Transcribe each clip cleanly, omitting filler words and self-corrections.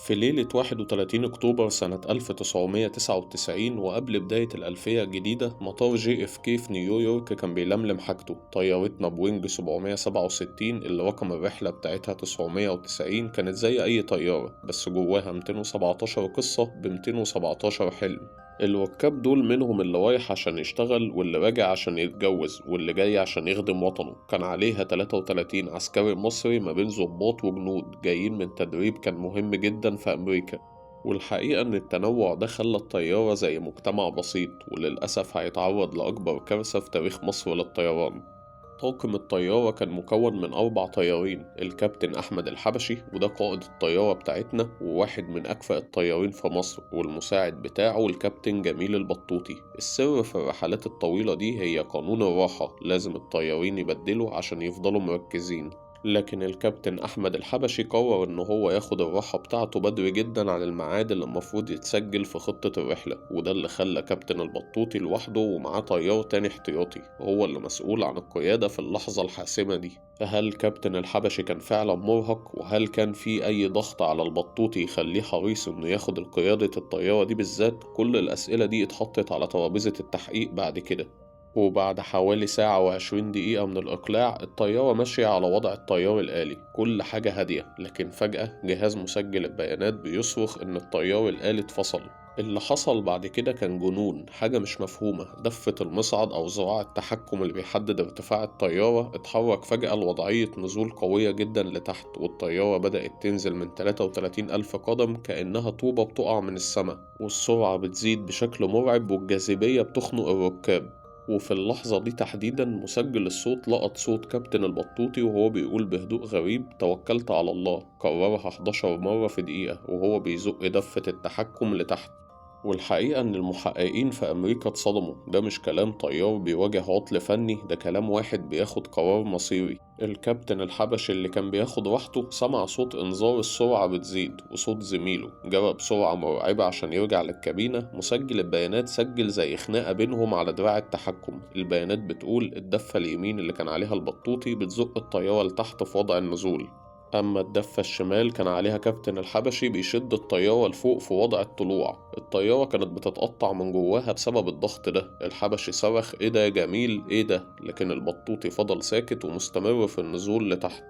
في ليلة 31 أكتوبر سنة 1999 وقبل بداية الألفية الجديدة، مطار JFK في نيويورك كان بيلملم حاجته. طيارتنا بوينج 767 اللي رقم الرحلة بتاعتها 990 كانت زي أي طيارة، بس جواها 217 قصة ب 217 حلم. الركاب دول منهم اللي رايح عشان يشتغل، واللي راجع عشان يتجوز، واللي جاي عشان يخدم وطنه. كان عليها 33 عسكري مصري ما بين ضباط وجنود جايين من تدريب كان مهم جدا في أمريكا. والحقيقة إن التنوع ده خلى الطيارة زي مجتمع بسيط، وللأسف هيتعرض لأكبر كارثة في تاريخ مصر للطيران. طاقم الطيارة كان مكون من 4 طيارين: الكابتن أحمد الحبشي وده قائد الطيارة بتاعتنا وواحد من أكفأ الطيارين في مصر، والمساعد بتاعه الكابتن جميل البطوطي. السر في الرحلات الطويلة دي هي قانون الراحة، لازم الطيارين يبدلوا عشان يفضلوا مركزين. لكن الكابتن أحمد الحبشي قرر إن هو ياخد الراحة بتاعته بدري جدا عن الميعاد اللي المفروض يتسجل في خطة الرحلة، وده اللي خلى كابتن البطوطي لوحده ومعاه طيار تاني احتياطي هو اللي مسؤول عن القيادة في اللحظة الحاسمة دي. هل كابتن الحبشي كان فعلا مرهق؟ وهل كان في أي ضغط على البطوطي يخليه حريص إنه ياخد قيادة الطيارة دي بالذات؟ كل الأسئلة دي اتحطت على ترابيزة التحقيق بعد كده. وبعد حوالي ساعة وعشرين دقيقة من الإقلاع، الطيارة ماشية على وضع الطيار الآلي، كل حاجة هادية. لكن فجأة جهاز مسجل البيانات بيصرخ إن الطيار الآلي اتفصل. اللي حصل بعد كده كان جنون، حاجة مش مفهومة. دفة المصعد أو ذراع التحكم اللي بيحدد ارتفاع الطيارة اتحرك فجأة لوضعية نزول قوية جدا لتحت، والطيارة بدأت تنزل من 33 ألف قدم كأنها طوبة بتقع من السماء، والسرعة بتزيد بشكل مرعب والجاذبية بتخنق الركاب. وفي اللحظة دي تحديدا مسجل الصوت لقط صوت كابتن البطوطي وهو بيقول بهدوء غريب: توكلت على الله. كررها 11 مرة في دقيقة وهو بيزق دفة التحكم لتحت. والحقيقة إن المحققين في أمريكا اتصدموا، ده مش كلام طيار بيواجه عطل فني، ده كلام واحد بياخد قرار مصيري. الكابتن الحبشي اللي كان بياخد راحته سمع صوت إنذار السرعة بتزيد، وصوت زميله جرى بسرعة مرعبة عشان يرجع للكابينة. مسجل البيانات سجل زي خناقة بينهم على دراع التحكم. البيانات بتقول الدفة اليمين اللي كان عليها البطوطي بتزق الطيارة لتحت في وضع النزول، أما الدفة الشمال كان عليها كابتن الحبشي بيشد الطيارة لفوق في وضع الطلوع. الطيارة كانت بتتقطع من جواها بسبب الضغط ده. الحبشي صرخ: ايه ده يا جميل ايه ده؟ لكن البطوطي فضل ساكت ومستمر في النزول لتحت.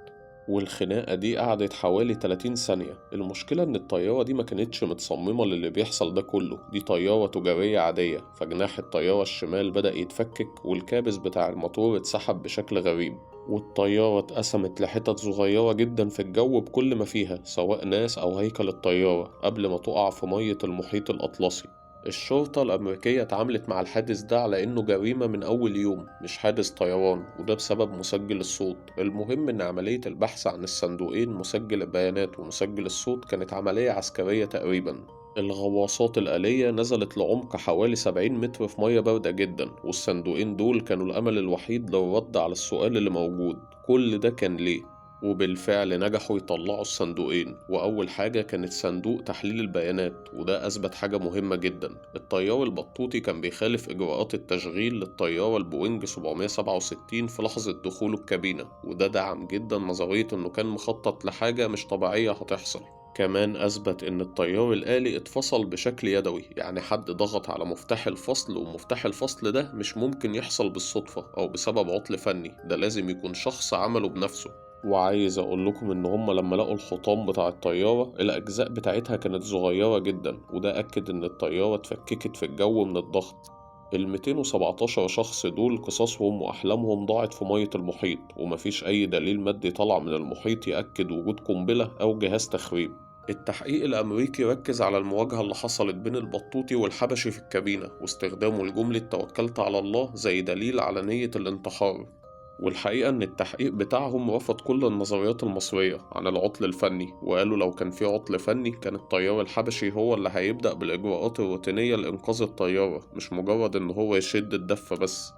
والخناقة دي قعدت حوالي 30 ثانية. المشكلة إن الطيارة دي ما كانتش متصممة للي بيحصل ده كله، دي طيارة تجارية عادية. فجناح الطيارة الشمال بدأ يتفكك والكابس بتاع الموتور اتسحب بشكل غريب، والطيارة اتقسمت لحتت صغيرة جدا في الجو بكل ما فيها سواء ناس أو هيكل الطيارة قبل ما تقع في مية المحيط الأطلسي. الشرطة الأمريكية اتعاملت مع الحادث ده على إنه جريمة من أول يوم، مش حادث طيران، وده بسبب مسجل الصوت. المهم إن عملية البحث عن الصندوقين مسجل البيانات ومسجل الصوت كانت عملية عسكرية تقريبا. الغواصات الآلية نزلت لعمق حوالي 70 متر في مية باردة جدا، والصندوقين دول كانوا الأمل الوحيد للرد على السؤال اللي موجود: كل ده كان ليه؟ وبالفعل نجحوا يطلعوا الصندوقين، وأول حاجة كانت صندوق تحليل البيانات، وده أثبت حاجة مهمة جدا: الطيار البطوطي كان بيخالف إجراءات التشغيل للطيارة البوينج 767 في لحظة دخوله الكابينة، وده دعم جدا نظرية إنه كان مخطط لحاجة مش طبيعية هتحصل. كمان أثبت إن الطيار الآلي اتفصل بشكل يدوي، يعني حد ضغط على مفتاح الفصل، ومفتاح الفصل ده مش ممكن يحصل بالصدفة أو بسبب عطل فني، ده لازم يكون شخص عمله بنفسه. وعايز أقول لكم إن هم لما لقوا الحطام بتاع الطيارة الأجزاء بتاعتها كانت صغيرة جدا، وده أكد إن الطيارة اتفككت في الجو من الضغط. ال217 شخص دول قصصهم وأحلامهم ضاعت في مية المحيط، ومفيش أي دليل مادي طلع من المحيط يأكد وجود قنبلة أو جهاز تخريب. التحقيق الأمريكي ركز على المواجهة اللي حصلت بين البطوطي والحبشي في الكابينة، واستخدامه لجملة توكلت على الله زي دليل على نية الانتحار. والحقيقة إن التحقيق بتاعهم رفض كل النظريات المصرية عن العطل الفني، وقالوا لو كان في عطل فني كان الطيار الحبشي هو اللي هيبدأ بالإجراءات الروتينية لإنقاذ الطيارة، مش مجرد إن هو يشد الدفة بس.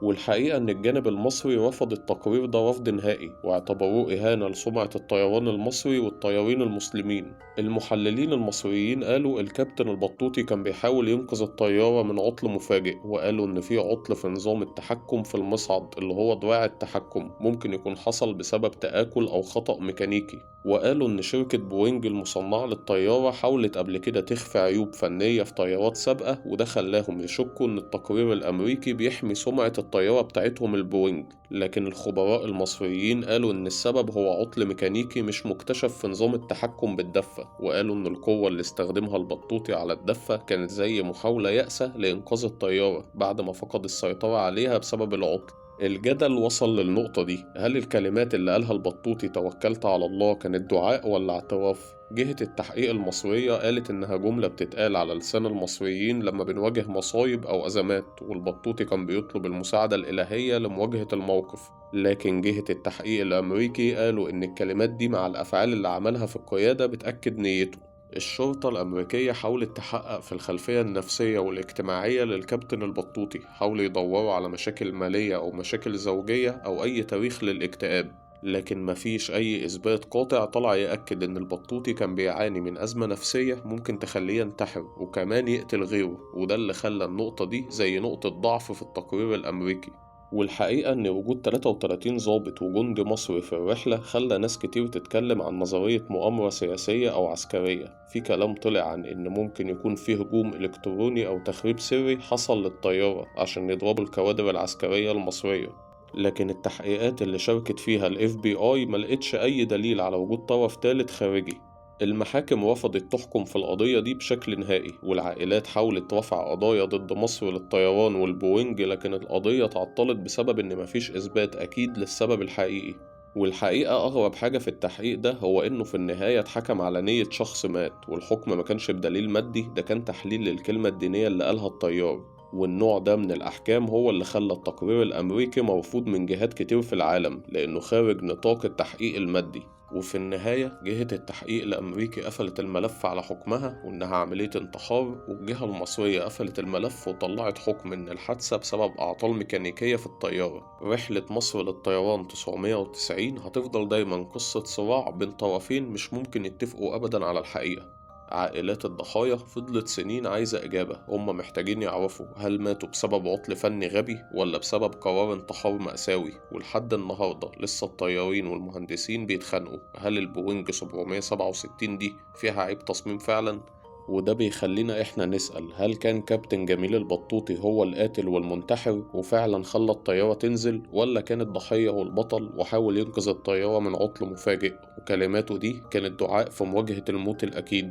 والحقيقة إن الجانب المصري رفض التقرير ده رفض نهائي واعتبروه إهانة لسمعة الطيران المصري والطيارين المسلمين. المحللين المصريين قالوا الكابتن البطوطي كان بيحاول ينقذ الطيارة من عطل مفاجئ، وقالوا إن في عطل في نظام التحكم في المصعد اللي هو دراع التحكم ممكن يكون حصل بسبب تآكل أو خطأ ميكانيكي. وقالوا إن شركة بوينج المصنعة للطيارة حاولت قبل كده تخفي عيوب فنية في طيارات سابقة، وده خلاهم يشكوا إن التقرير الأمريكي بيحمي سمعة الطيارة بتاعتهم البوينج. لكن الخبراء المصريين قالوا إن السبب هو عطل ميكانيكي مش مكتشف في نظام التحكم بالدفة، وقالوا إن القوة اللي استخدمها البطوطي على الدفة كانت زي محاولة يأسة لإنقاذ الطيارة بعد ما فقد السيطرة عليها بسبب العطل. الجدل وصل للنقطة دي، هل الكلمات اللي قالها البطوطي توكلت على الله كانت دعاء ولا اعتراف؟ جهة التحقيق المصرية قالت إنها جملة بتتقال على لسان المصريين لما بنواجه مصايب أو أزمات، والبطوطي كان بيطلب المساعدة الإلهية لمواجهة الموقف. لكن جهة التحقيق الأمريكي قالوا إن الكلمات دي مع الأفعال اللي عملها في القيادة بتأكد نيته. الشرطة الأمريكية حاولت تحقق في الخلفية النفسية والاجتماعية للكابتن البطوطي، حاولوا يدوروا على مشاكل مالية أو مشاكل زوجية أو أي تاريخ للاكتئاب، لكن مفيش أي إثبات قاطع طلع يأكد إن البطوطي كان بيعاني من أزمة نفسية ممكن تخليه ينتحر وكمان يقتل غيره، وده اللي خلى النقطة دي زي نقطة ضعف في التقرير الأمريكي. والحقيقة إن وجود 33 ضابط وجندي مصري في الرحلة خلى ناس كتير تتكلم عن نظرية مؤامرة سياسية أو عسكرية. في كلام طلع عن إن ممكن يكون فيه هجوم إلكتروني أو تخريب سري حصل للطيارة عشان يضربوا الكوادر العسكرية المصرية، لكن التحقيقات اللي شاركت فيها ال FBI ملقتش أي دليل على وجود طرف تالت خارجي. المحاكم رفضت تحكم في القضية دي بشكل نهائي، والعائلات حاولت رفع قضايا ضد مصر للطيران والبوينج، لكن القضية تعطلت بسبب إن مفيش إثبات أكيد للسبب الحقيقي. والحقيقة أغرب حاجة في التحقيق ده هو إنه في النهاية اتحكم على نية شخص مات، والحكم ما كانش بدليل مادي، ده كان تحليل للكلمة الدينية اللي قالها الطيار. والنوع ده من الأحكام هو اللي خلى التقرير الأمريكي مرفوض من جهات كتير في العالم لأنه خارج نطاق التحقيق المادي. وفي النهاية جهة التحقيق الأمريكي قفلت الملف على حكمها وإنها عملية انتحار، والجهة المصرية قفلت الملف وطلعت حكم إن الحادثة بسبب أعطال ميكانيكية في الطيارة. رحلة مصر للطيران 990 هتفضل دايما قصة صراع بين طرفين مش ممكن يتفقوا أبدا على الحقيقة. عائلات الضحايا فضلت سنين عايزة إجابة، هم محتاجين يعرفوا هل ماتوا بسبب عطل فني غبي ولا بسبب قرار انتحار مأساوي. ولحد النهاردة لسه الطيارين والمهندسين بيتخانقوا هل البوينج 767 دي فيها عيب تصميم فعلا. وده بيخلينا إحنا نسأل، هل كان كابتن جميل البطوطي هو القاتل والمنتحر وفعلا خلى الطيارة تنزل، ولا كان الضحية والبطل وحاول ينقذ الطيارة من عطل مفاجئ وكلماته دي كانت دعاء في مواجهة الموت الأكيد؟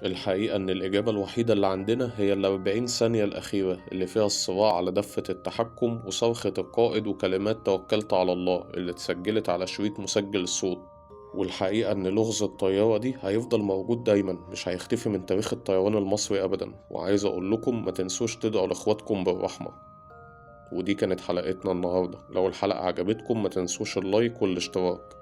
الحقيقة إن الإجابة الوحيدة اللي عندنا هي ال40 ثانية الأخيرة اللي فيها الصراع على دفة التحكم وصرخة القائد وكلمات توكلت على الله اللي اتسجلت على شريط مسجل الصوت. والحقيقة إن لغز الطيارة دي هيفضل موجود دايما، مش هيختفي من تاريخ الطيران المصري أبدا. وعايز أقول لكم ما تنسوش تدعوا لإخواتكم بالرحمة. ودي كانت حلقتنا النهاردة، لو الحلقة عجبتكم ما تنسوش اللايك والاشتراك.